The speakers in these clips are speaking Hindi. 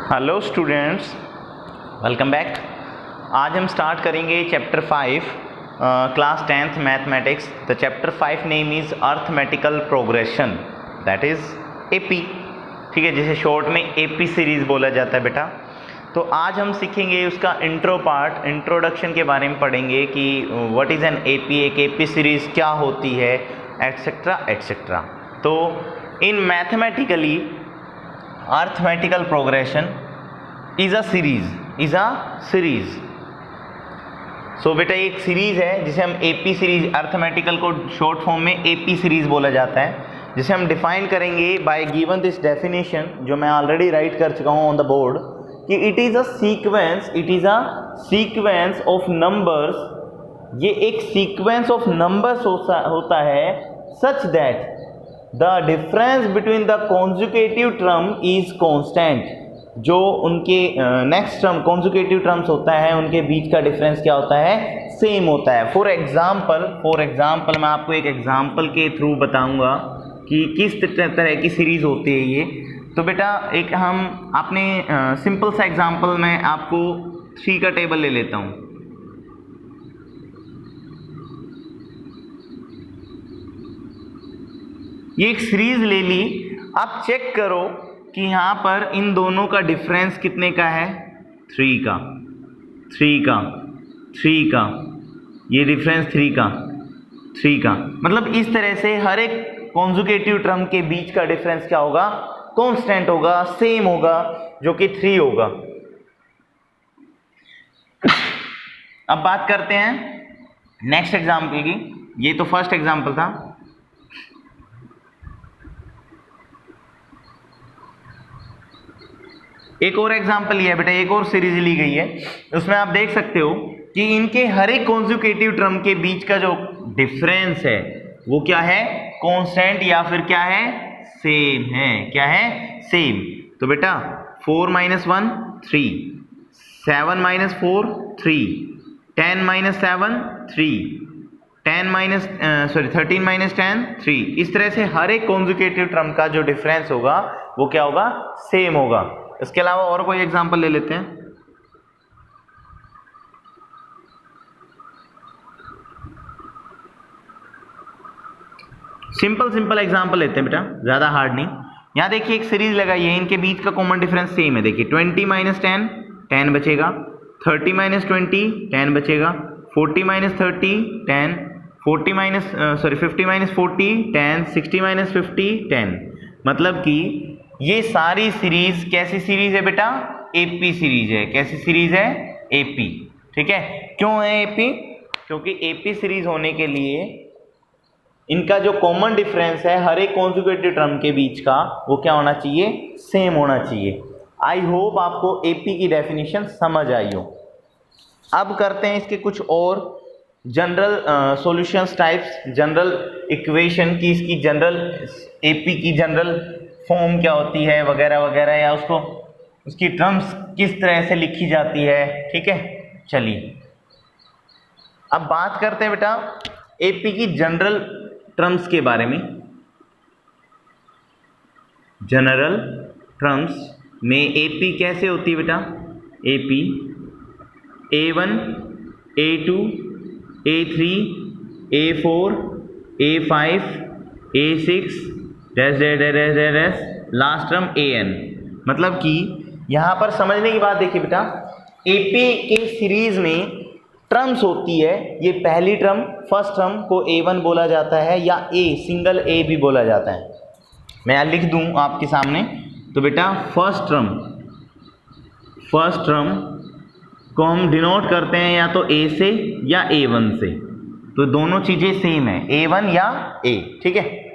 Hello students, welcome back. आज हम स्टार्ट करेंगे chapter 5 class 10th mathematics. The chapter 5 name is arithmetical progression, that is AP. ठीक है, जिसे शॉर्ट में एपी सीरीज़ बोला जाता है बेटा। तो आज हम सीखेंगे उसका इंट्रो पार्ट, इंट्रोडक्शन के बारे में पढ़ेंगे कि व्हाट इज़ एन एपी, एक एपी सीरीज़ क्या होती है, एटसेट्रा एटसेट्रा। तो in mathematically arithmetical progression is a series. So बेटा एक सीरीज है जिसे हम एपी सीरीज, अर्थमेटिकल को शॉर्ट फॉर्म में एपी सीरीज बोला जाता है, जिसे हम डिफाइन करेंगे बाय गिवन दिस डेफिनेशन, जो मैं ऑलरेडी राइट कर चुका हूँ ऑन द बोर्ड, कि it is a sequence of numbers. ये एक सीक्वेंस ऑफ नंबर्स होता है such that the difference between the conjugative term is constant. जो उनके नेक्स्ट टर्म कॉन्जुगेटिव टर्म्स होता है उनके बीच का डिफरेंस क्या होता है, सेम होता है। फॉर एग्जाम्पल मैं आपको एक एग्जाम्पल के थ्रू बताऊंगा कि किस तरह की सीरीज होती है ये। तो बेटा एक हम अपने सिंपल सा एग्जाम्पल मैं आपको 3 का टेबल ले लेता हूँ। ये एक सीरीज ले ली, आप चेक करो कि यहाँ पर इन दोनों का डिफरेंस कितने का है, 3 का। ये डिफरेंस 3 का। मतलब इस तरह से हर एक कॉन्जुगेटिव टर्म के बीच का डिफरेंस क्या होगा, कांस्टेंट होगा, सेम होगा, जो कि 3 होगा। अब बात करते हैं नेक्स्ट एग्जाम्पल की। ये तो फर्स्ट एग्जाम्पल था। एक और एग्जाम्पल लिया है बेटा, एक और सीरीज ली गई है। उसमें आप देख सकते हो कि इनके हर एक कॉन्जुगेटिव टर्म के बीच का जो डिफरेंस है वो क्या है, कांस्टेंट या फिर क्या है, सेम है। क्या है, सेम। तो बेटा 4 - 1 3, 7 - 4 3, 10 - 7 3, 13 - 10 3। इस तरह से हर एक कॉन्जुगेटिव टर्म का जो डिफरेंस होगा वो क्या होगा, सेम होगा। इसके अलावा और कोई एग्जांपल ले लेते हैं। सिंपल एग्जांपल लेते हैं बेटा, ज्यादा हार्ड नहीं। यहां देखिए एक सीरीज लगाई है, इनके बीच का कॉमन डिफरेंस सेम है। देखिए 20 - 10 10 बचेगा, 30 - 20 10 बचेगा, 40 - 30 10, 50 - 40 10, 60 - 50 10। मतलब कि ये सारी सीरीज कैसी सीरीज है बेटा, एपी सीरीज है। कैसी सीरीज है, एपी। ठीक है, क्यों है एपी, क्योंकि एपी सीरीज होने के लिए इनका जो कॉमन डिफरेंस है हर एक कॉन्जुगेटिव टर्म के बीच का वो क्या होना चाहिए, सेम होना चाहिए। आई होप आपको एपी की डेफिनेशन समझ आई हो। अब करते हैं इसके कुछ और general solutions types, general equation की, इसकी जनरल एपी की जनरल फॉर्म क्या होती है वगैरह वगैरह, या उसकी टर्म्स किस तरह से लिखी जाती है। ठीक है, चलिए अब बात करते हैं बेटा एपी की जनरल टर्म्स के बारे में। जनरल टर्म्स में एपी कैसे होती है बेटा, AP A1 A2 A3 A4 A5 A6 last term AN। मतलब कि यहां पर समझने की बात देखिए बेटा, एपी के सीरीज में टर्म्स होती है। ये पहली टर्म, फर्स्ट टर्म को A1 बोला जाता है, या सिंगल A भी बोला जाता है। मैं यहाँ लिख दूं आपके सामने। तो बेटा फर्स्ट टर्म को हम डिनोट करते हैं या तो A से या A1 से। तो दोनों चीजें सेम है, A1 या A। ठीक है,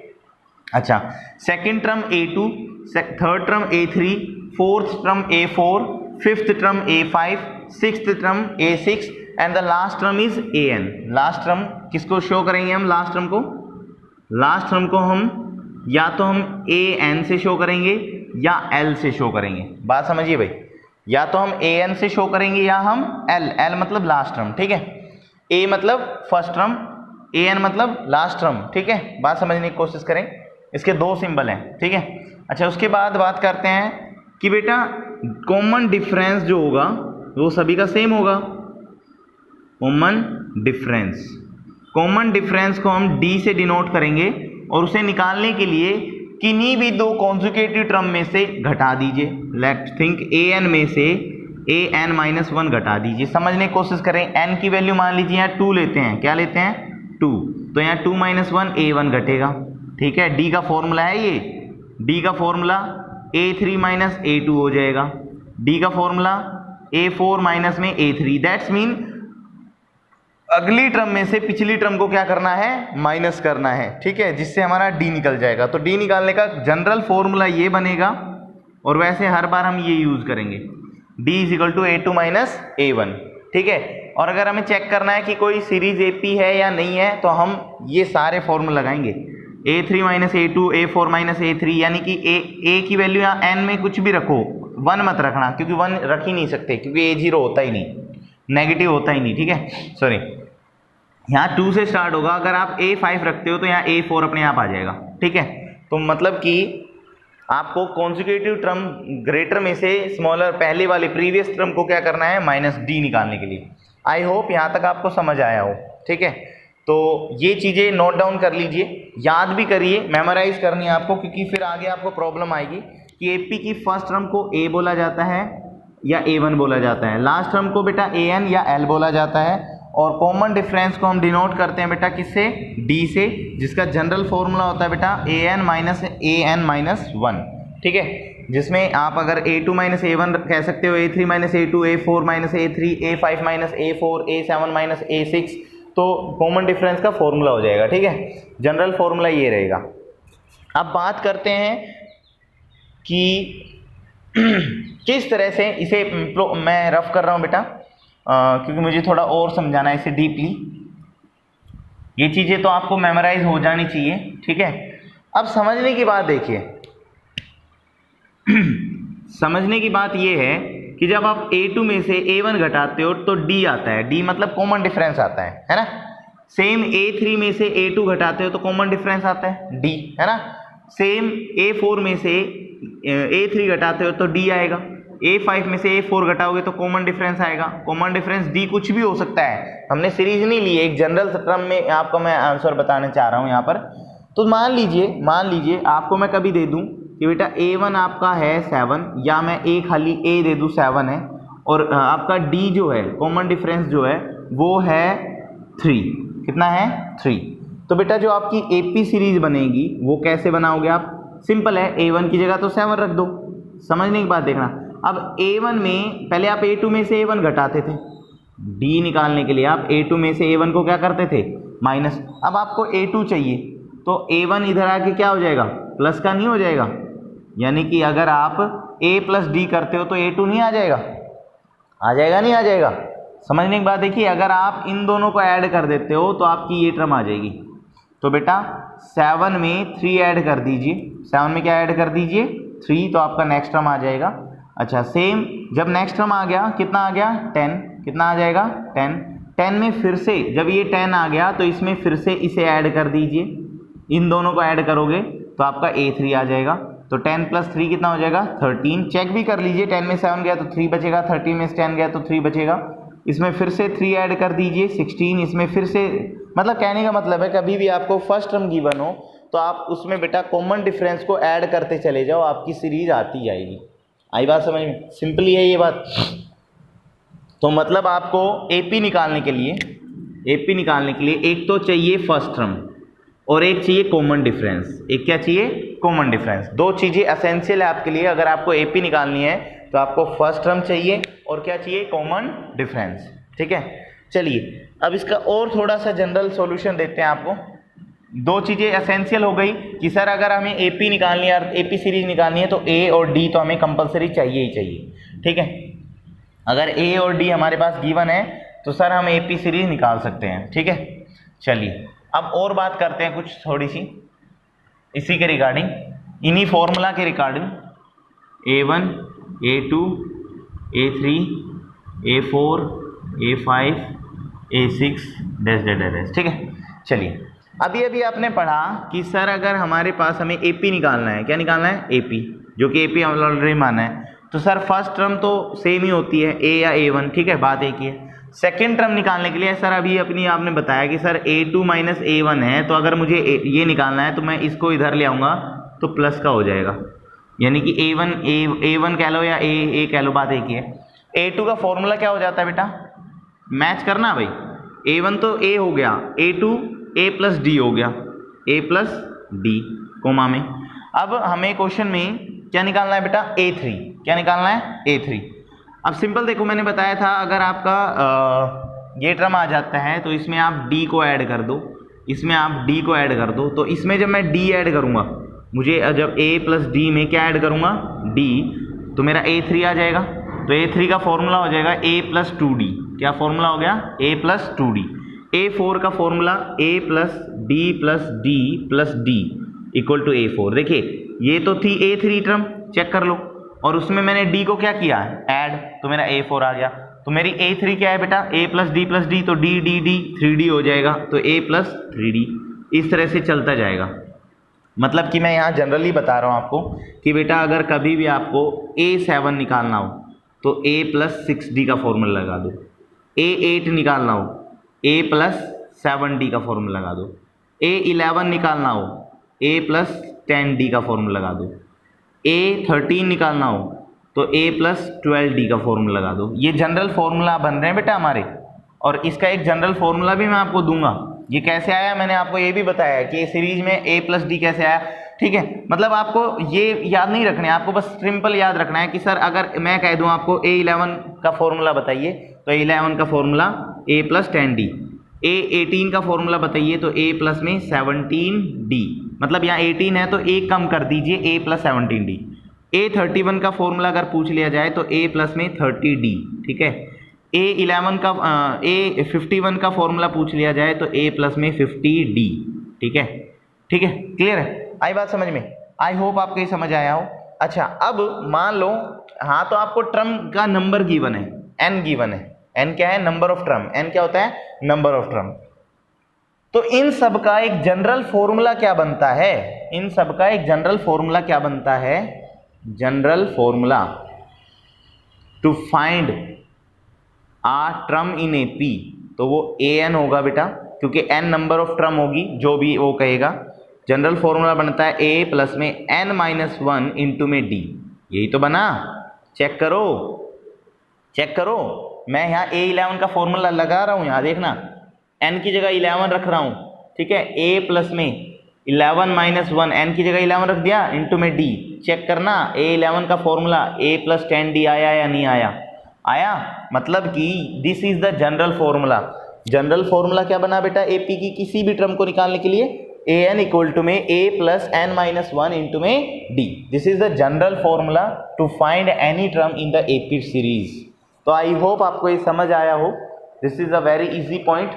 अच्छा। Second term A2, third term A3, fourth term A4, fifth term A5, sixth term A6 and the last term is AN। Last term किसको शो करेंगे हम, लास्ट टर्म को हम या तो हम AN से शो करेंगे या L से शो करेंगे। बात समझिए भाई, या तो हम AN से शो करेंगे या हम L मतलब लास्ट टर्म। ठीक है, A मतलब फर्स्ट टर्म, AN मतलब लास्ट टर्म। ठीक है, बात समझने की कोशिश करें। इसके 2 सिंबल हैं। ठीक है, अच्छा उसके बाद बात करते हैं कि बेटा कॉमन डिफरेंस जो होगा वो सभी का सेम होगा। कॉमन डिफरेंस को हम डी से डिनोट करेंगे और उसे निकालने के लिए किन्हीं भी दो कॉन्जुगेटिव टर्म में से घटा दीजिए। लेट्स थिंक ए एन में से ए एन माइनस 1 घटा दीजिए। समझने की कोशिश करें, एन की वैल्यू मान लीजिए यहाँ 2 लेते हैं। क्या लेते हैं? 2। तो यहाँ 2 माइनस 1 A1 घटेगा। ठीक है, डी का फॉर्मूला है ये। डी का फॉर्मूला A3 माइनस A2 हो जाएगा। डी का फॉर्मूला A4 माइनस में A3। दैट्स मीन अगली टर्म में से पिछली टर्म को क्या करना है? माइनस करना है। ठीक है, जिससे हमारा डी निकल जाएगा। तो डी निकालने का जनरल फॉर्मूला ये बनेगा और वैसे हर बार हम ये यूज करेंगे, D is equal to A2 minus A1। ठीक है, और अगर हमें चेक करना है कि कोई सीरीज AP है या नहीं है तो हम ये सारे फॉर्मूला लगाएंगे। A3 minus A2, A4 minus A3, यानी कि A की वैल्यू यहाँ n में कुछ भी रखो, 1 मत रखना, क्योंकि 1 रख ही नहीं सकते, क्योंकि A0 होता ही नहीं, नेगेटिव होता ही नहीं। ठीक है, सॉरी, यहाँ 2 से स्टार्ट होगा। अगर आप A5 रखते हो तो यहाँ A4 अपने आप आ जाएगा। ठीक है, तो मतलब कि आपको कॉन्जुगेटिव टर्म ग्रेटर में से स्मॉलर पहले वाले प्रीवियस टर्म को क्या करना है? माइनस डी निकालने के लिए। आई होप यहाँ तक आपको समझ आया हो। ठीक है, तो ये चीज़ें नोट डाउन कर लीजिए, याद भी करिए, मेमोराइज करनी है आपको, क्योंकि फिर आगे आपको प्रॉब्लम आएगी कि AP की फर्स्ट टर्म को A बोला जाता है या A1 बोला जाता है, लास्ट टर्म को बेटा AN या L बोला जाता है, और कॉमन डिफरेंस को हम डिनोट करते हैं बेटा किससे? D से, जिसका जनरल फॉर्मूला होता है बेटा AN माइनस AN माइनस 1। ठीक है, जिसमें आप अगर A2 माइनस A1 कह सकते हो, A3 minus A2, A4 minus A3, A5 minus A4, A7 minus A6, तो कॉमन डिफरेंस का फॉर्मूला हो जाएगा। ठीक है, जनरल फॉर्मूला ये रहेगा। अब बात करते हैं कि किस तरह से इसे मैं रफ कर रहा हूँ बेटा, क्योंकि मुझे थोड़ा और समझाना है इसे डीपली। ये चीज़ें तो आपको मेमोराइज हो जानी चाहिए। ठीक है, अब समझने की बात देखिए समझने की बात ये है कि जब आप A2 में से A1 घटाते हो तो D आता है। D मतलब कॉमन डिफरेंस आता है ना। सेम A3 में से A2 घटाते हो तो कॉमन डिफरेंस आता है D, है ना। सेम A4 में से A3 घटाते हो तो D आएगा। A5 में से A4 घटाओगे तो कॉमन डिफरेंस आएगा। कॉमन डिफरेंस D कुछ भी हो सकता है, हमने सीरीज नहीं ली, एक जनरल टर्म में आपको मैं आंसर बताने चाह रहा हूँ यहाँ पर। तो मान लीजिए आपको मैं कभी दे दूँ कि बेटा A1 आपका है 7, या मैं खाली A दे दूँ 7 है, और आपका D जो है कॉमन डिफरेंस जो है वो है 3। कितना है? 3। तो बेटा जो आपकी AP सीरीज बनेगी वो कैसे बनाओगे आप? सिंपल है, A1 की जगह तो 7 रख दो। समझने की बात देखना। अब A1 में पहले आप A2 में से A1 घटाते थे, D निकालने के लिए आप A2 में से A1 को क्या करते थे? माइनस। अब आपको A2 चाहिए तो A1 इधर आके क्या हो जाएगा? प्लस का नहीं हो जाएगा? यानी कि अगर आप A प्लस D करते हो तो A2 नहीं आ जाएगा? आ जाएगा, नहीं आ जाएगा? समझने की बात देखिए, अगर आप इन दोनों को ऐड कर देते हो तो आपकी ये टर्म आ जाएगी। तो बेटा 7 में 3 ऐड कर दीजिए, 7 में क्या ऐड कर दीजिए? 3, तो आपका नेक्स्ट टर्म आ जाएगा। अच्छा, सेम जब नेक्स्ट टर्म आ गया, कितना आ गया? 10। कितना आ जाएगा? 10। 10 में फिर से जब ये 10 आ गया तो इसमें फिर से इसे ऐड कर दीजिए, इन दोनों को ऐड करोगे तो आपका A3 आ जाएगा। तो 10 प्लस 3 कितना हो जाएगा? 13। चेक भी कर लीजिए, 10 में 7 गया तो 3 बचेगा, 13 में 10 गया तो 3 बचेगा। इसमें फिर से 3 ऐड कर दीजिए, 16। इसमें फिर से, मतलब कहने का मतलब है कभी भी आपको फर्स्ट टर्म गिवन हो तो आप उसमें बेटा कॉमन डिफरेंस को ऐड करते चले जाओ, आपकी सीरीज आती जाएगी। आई बात समझ में? सिंपली है ये बात। तो मतलब आपको AP निकालने के लिए एक तो चाहिए फर्स्ट टर्म और एक चाहिए कॉमन डिफरेंस। एक क्या चाहिए? Common difference. दो चीज़ें एसेंशियल है आपके लिए। अगर आपको AP निकालनी है तो आपको फर्स्ट टर्म चाहिए और क्या चाहिए? Common difference. ठीक है, चलिए अब इसका और थोड़ा सा जनरल सॉल्यूशन देते हैं आपको। दो चीज़ें एसेंशियल हो गई कि सर अगर हमें AP निकालनी है, AP सीरीज निकालनी है तो A और D तो हमें कंपलसरी चाहिए ही चाहिए। ठीक है, अगर A और D हमारे पास गिवन है तो सर हम AP सीरीज निकाल सकते हैं। ठीक है, चलिए अब और बात करते हैं कुछ थोड़ी सी इसी के रिगार्डिंग, इन्हीं फॉर्मूला के regarding. A1, A2, A3, A4, A5, A6 dash dash dash. ठीक है, चलिए अभी आपने पढ़ा कि सर अगर हमारे पास हमें AP निकालना है, क्या निकालना है? AP, जो कि AP ऑलरेडी माना है। तो सर फर्स्ट टर्म तो सेम ही होती है ए या A1, ठीक है, बात एक ही है। सेकेंड टर्म निकालने के लिए सर अभी अपनी आपने बताया कि सर A2 माइनस A1 है, तो अगर मुझे ये निकालना है तो मैं इसको इधर ले आऊँगा तो प्लस का हो जाएगा, यानी कि A1 कह लो या A कह लो, बात एक ही है। A2 का फॉर्मूला क्या हो जाता है बेटा, मैच करना भाई, A1 तो A हो गया, A2 A प्लस डी हो गया, A प्लस डी कोमा में। अब हमें क्वेश्चन में क्या निकालना है बेटा, A3, क्या निकालना है A3। अब सिंपल देखो, मैंने बताया था अगर आपका ये टर्म आ जाता है तो इसमें आप D को ऐड कर दो, इसमें आप D को ऐड कर दो, तो इसमें जब मैं D ऐड करूँगा, मुझे जब A प्लस डी में क्या ऐड करूँगा D, तो मेरा A3 आ जाएगा। तो A3 का फॉर्मूला हो जाएगा A प्लस 2D, क्या फॉर्मूला हो गया A प्लस 2D। A4 का formula A plus D plus D plus D equal to A4। देखिए ये तो थी A3 टर्म, चेक कर लो, और उसमें मैंने D को क्या किया ऐड, तो मेरा A4 आ गया। तो मेरी A3 क्या है बेटा, A प्लस डी तो D 3D हो जाएगा, तो A प्लस 3D। इस तरह से चलता जाएगा। मतलब कि मैं यहाँ जनरली बता रहा हूँ आपको कि बेटा अगर कभी भी आपको A7 निकालना हो तो A प्लस 6D का फॉर्मूला लगा दो, A8 निकालना हो A प्लस 7D का फॉर्मूला लगा दो, A11 निकालना हो A प्लस 10D का फॉर्मूला लगा दो, A13 निकालना हो तो A प्लस 12D का फॉर्मूला लगा दो। ये जनरल फॉर्मूला बन रहे हैं बेटा हमारे, और इसका एक जनरल फॉर्मूला भी मैं आपको दूंगा। ये कैसे आया मैंने आपको ये भी बताया है कि सीरीज में A प्लस डी कैसे आया, ठीक है। मतलब आपको ये याद नहीं रखना है, आपको बस सिंपल याद रखना है कि सर अगर मैं कह दूं आपको A11 का फॉर्मूला बताइए तो A11 का formula A plus 10D, A18 का फॉर्मूला बताइए तो A प्लस में 17D, मतलब यहाँ 18 है तो एक कम कर दीजिए A प्लस 17D। A31 का फॉर्मूला अगर पूछ लिया जाए तो A प्लस में 30D, ठीक है। A11 का A51 का फॉर्मूला पूछ लिया जाए तो A प्लस में 50D, ठीक है, ठीक है, क्लियर है, आई बात समझ में, आई होप आपको ये समझ आया हो। अच्छा अब मान लो, हाँ तो आपको टर्म का नंबर गिवन है, N गिवन है, N क्या है, नंबर ऑफ टर्म, N क्या होता है, नंबर ऑफ टर्म। तो इन सब का एक जनरल फॉर्मूला क्या बनता है, इन सब का एक जनरल फॉर्मूला क्या बनता है, general formula to find a term in A P, तो वो AN होगा बेटा, क्योंकि N नंबर ऑफ टर्म होगी, जो भी वो कहेगा। जनरल फॉर्मूला बनता है A प्लस में N माइनस 1 इंटू में D, यही तो बना, चेक करो, चेक करो, मैं यहाँ A11 का फॉर्मूला लगा रहा हूँ, यहाँ देखना N की जगह 11 रख रहा हूँ, ठीक है। A प्लस में 11 माइनस 1, N की जगह 11 रख दिया इंटू में D, चेक करना A11 का फॉर्मूला A प्लस 10D आया या नहीं आया, आया, मतलब कि this is the general formula. General formula क्या बना बेटा, AP की किसी भी टर्म को निकालने के लिए AN इक्वल टू में A plus N minus 1 into में D, this is the general formula to find any term in the AP series. तो आई होप आपको ये समझ आया हो, this is a very easy point.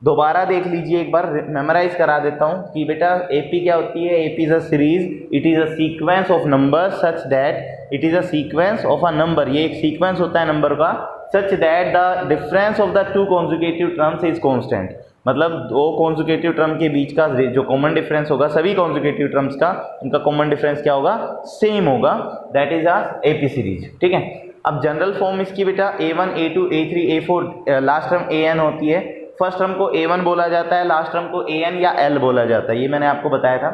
दोबारा देख लीजिए एक बार, मेमोराइज करा देता हूँ कि बेटा AP क्या होती है, AP is a series, it is a sequence of number such that it is a sequence of a number, ये एक सीक्वेंस होता है नंबर का, such that the difference of the two conjugative terms is constant, मतलब दो कॉन्जुगेटिव टर्म के बीच का जो कॉमन डिफरेंस होगा, सभी कॉन्जुगेटिव टर्म्स का उनका कॉमन डिफरेंस क्या होगा, सेम होगा, that is a AP series, ठीक है। अब जनरल फॉर्म इसकी बेटा A1 A2 A3 A4, last term AN होती है, फर्स्ट टर्म को A1 बोला जाता है, लास्ट टर्म को AN या L बोला जाता है, ये मैंने आपको बताया था।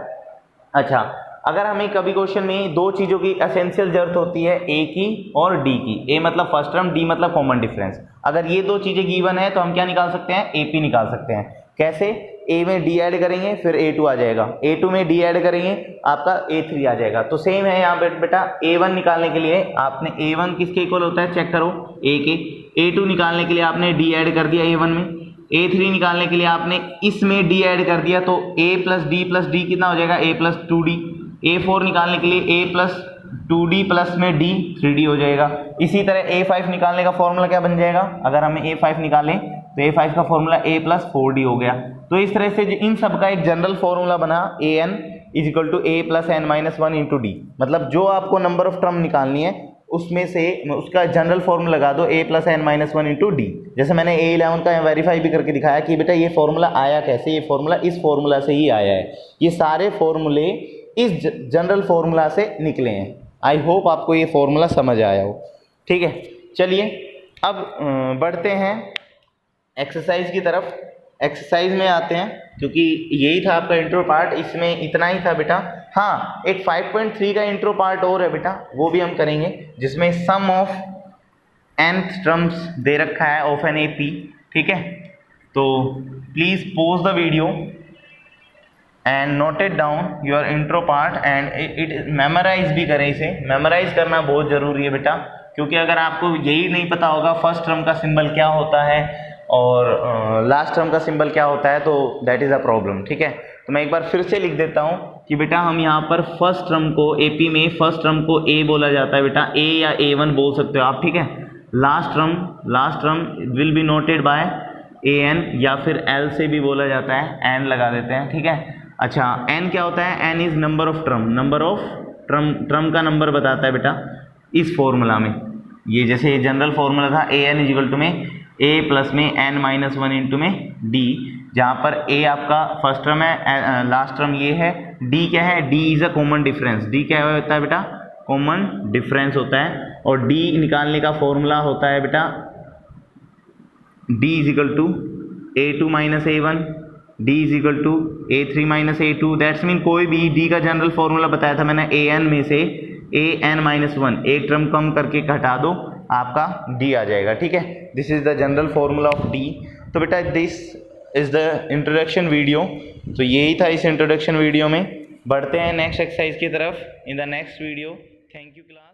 अच्छा अगर हमें कभी क्वेश्चन में दो चीज़ों की एसेंशियल जरूरत होती है, A की और D की, A मतलब फर्स्ट टर्म, D मतलब कॉमन डिफरेंस, अगर ये दो चीज़ें गिवन है तो हम क्या निकाल सकते हैं, AP निकाल सकते हैं। कैसे, A में D ऐड करेंगे फिर A2 आ जाएगा, A2 में D ऐड करेंगे आपका A3 आ जाएगा। तो सेम है यहाँ पे बेटा, A1 निकालने के लिए आपने A1 किसके इक्वल होता है, चेक करो A के, A2 निकालने के लिए आपने D ऐड कर दिया A1 में, A3 निकालने के लिए आपने इसमें D ऐड कर दिया, तो A प्लस D कितना हो जाएगा, A प्लस 2D। A4 निकालने के लिए A प्लस 2D प्लस में D 3D हो जाएगा। इसी तरह A5 निकालने का फॉर्मूला क्या बन जाएगा, अगर हमें A5 निकालें तो A5 का फॉर्मूला A प्लस 4D हो गया। तो इस तरह से इन सब का एक जनरल फॉर्मूला बना AN is equal to A plus N minus 1 into D, मतलब जो आपको नंबर ऑफ टर्म निकालनी है उसमें से उसका जनरल फॉर्मूला लगा दो A plus N minus 1 into D। जैसे मैंने A11 का वेरीफाई भी करके दिखाया कि बेटा ये फॉर्मूला आया कैसे, ये फॉर्मूला इस फॉर्मूला से ही आया है, ये सारे फॉर्मूले इस जनरल फॉर्मूला से निकले हैं। आई होप आपको ये फॉर्मूला समझ आया हो। ठीक है, चलिए अब बढ़ते हैं एक्सरसाइज की तरफ। एक्सरसाइज में आते हैं, क्योंकि यही था आपका इंट्रो पार्ट, इसमें इतना ही था बेटा। हाँ, एक 5.3 का इंट्रो पार्ट और है बेटा, वो भी हम करेंगे, जिसमें सम ऑफ nth टर्म्स दे रखा है ऑफ एन एपी। ठीक है, तो please pause the video and note it down your intro part and it memorise भी करें। इसे मेमोराइज करना बहुत ज़रूरी है बेटा, क्योंकि अगर आपको यही नहीं पता होगा फर्स्ट टर्म का सिंबल क्या होता है और लास्ट टर्म का सिंबल क्या होता है, तो दैट इज़ अ प्रॉब्लम। ठीक है, तो मैं एक बार फिर से लिख देता हूँ कि बेटा हम यहाँ पर फर्स्ट टर्म को, एपी में फर्स्ट टर्म को ए बोला जाता है बेटा, ए या A1 बोल सकते हो आप। ठीक है, last term will be noted bye AN, या फिर L से भी बोला जाता है, N लगा देते हैं। ठीक है, अच्छा N क्या होता है? N is number of term का नंबर बताता है बेटा इस फॉर्मूला में। ये जैसे जनरल फॉर्मूला था AN इजिकल टू में A प्लस में N-1 इंटू में D, जहाँ पर A आपका फर्स्ट टर्म है, लास्ट टर्म ये है, D क्या है? D is a common difference. D क्या होता है बेटा? कॉमन डिफरेंस होता है, और D निकालने का फॉर्मूला होता है बेटा D is equal to A2 minus A1, D is equal to A3 minus A2। That's mean कोई भी D का जनरल फॉर्मूला बताया था मैंने, AN में से AN-1 एक टर्म कम करके घटा दो, आपका D आ जाएगा। ठीक है, this is the general formula of D। तो बेटा this is the introduction video. तो यही था इस इंट्रोडक्शन वीडियो में। बढ़ते हैं नेक्स्ट एक्सरसाइज की तरफ in the next video. Thank you class.